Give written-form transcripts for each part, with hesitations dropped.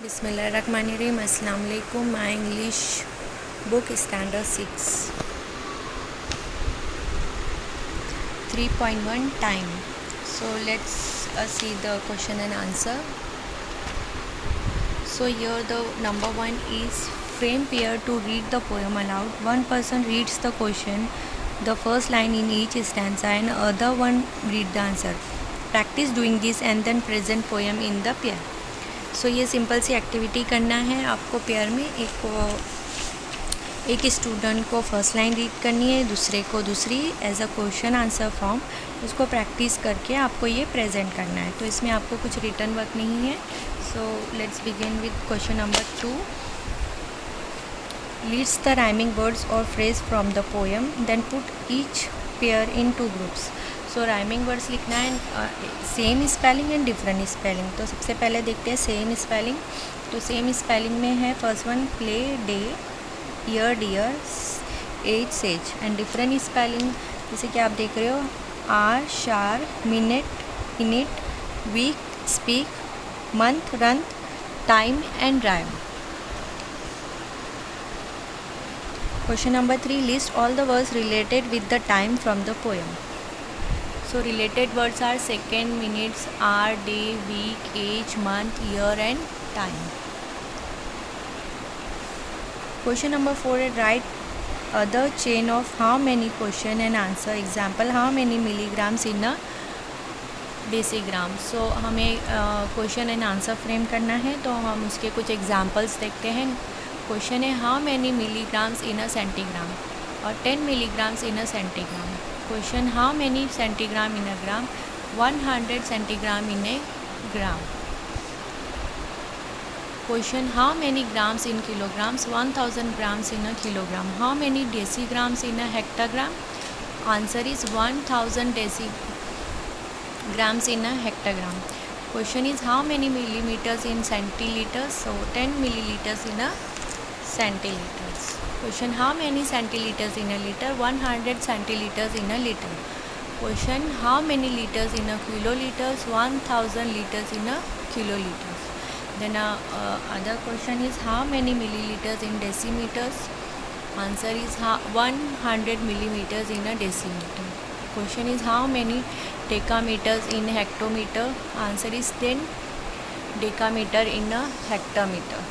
बिस्मिल्लाहिर्रहमानिर्रहीम। अस्सलाम वालेकुम। My English book standard 6 3.1 time. So let's see the question and answer. So here the number one is frame pair to read the poem aloud. One person reads the question, the first line in each stanza, and other one read the answer. Practice doing this and then present poem in the pair. सो ये simple सी activity करना है आपको। Pair में एक student को first line read करनी है, दूसरे को दूसरी as a question answer form. उसको प्रैक्टिस करके आपको ये प्रेजेंट करना है। तो इसमें आपको कुछ रिटर्न वर्क नहीं है। So let's begin with question number 2। Leads the rhyming words और phrase from the poem, then put each pair in 2 groups. So rhyming words लिखना है, same spelling and different spelling. तो सबसे पहले देखते हैं सेम स्पेलिंग। तो सेम स्पेलिंग में है first one play day, year dear, age sage. And different spelling जैसे कि आप देख रहे हो आर शार, minute init, week speak, month रंथ, time and rhyme. Question number 3, list all the words related with the time from the poem. So related words are second, minutes, hour, day, week, age, month, year and time. Question number 4 is write other chain of how many question and answer. Example, how many milligrams in a decigram. So हमें question and answer frame करना है, तो हम उसके कुछ examples देखते हैं। Question है how many milligrams in a centigram और 10 milligrams in a centigram. Question how many centigram in a gram, 100 centigram in a gram. Question how many grams in kilograms, 1000 grams in a kilogram. How many decigrams in a hectogram, answer is 1000 decigrams in a hectogram. Question is how many millimetres in centilitres, so 10 millilitres in a centilitres. Question how many centiliters in a liter, 100 centiliters in a liter. Question how many liters in a kiloliters, 1000 liters in a kiloliters. Then other question is how many milliliters in decimeters, answer is 100 millimeters in a decimeter. Question is how many decameters in hectometer, answer is 10 decameter in a hectometer.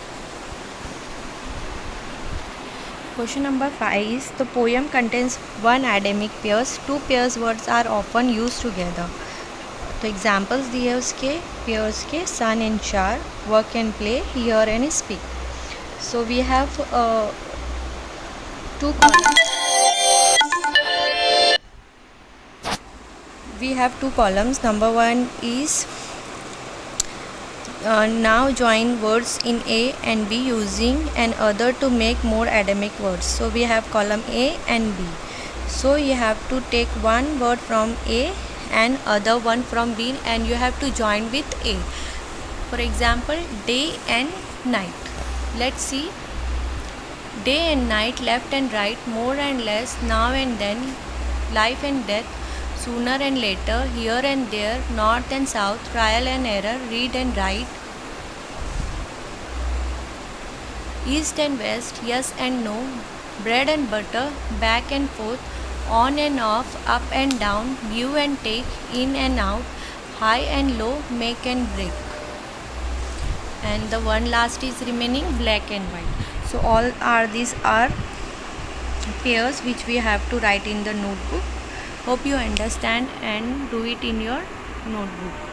Question number 5 is the poem contains 1 adamic pairs. 2 pairs words are often used together. तो examples दिए हैं उसके pairs के, sun and char, work and play, hear and speak. So we have 2 columns. We have 2 columns. Number 1 is now join words in A and B using an other to make more adamic words. So we have column A and B. So you have to take one word from A and other one from B and you have to join with A. For example, day and night. Let's see. Day and night, left and right, more and less, now and then, life and death, sooner and later, here and there, north and south, trial and error, read and write, east and west, yes and no, bread and butter, back and forth, on and off, up and down, give and take, in and out, high and low, make and break. And the one last is remaining black and white. So all these are pairs which we have to write in the notebook. Hope you understand and do it in your notebook.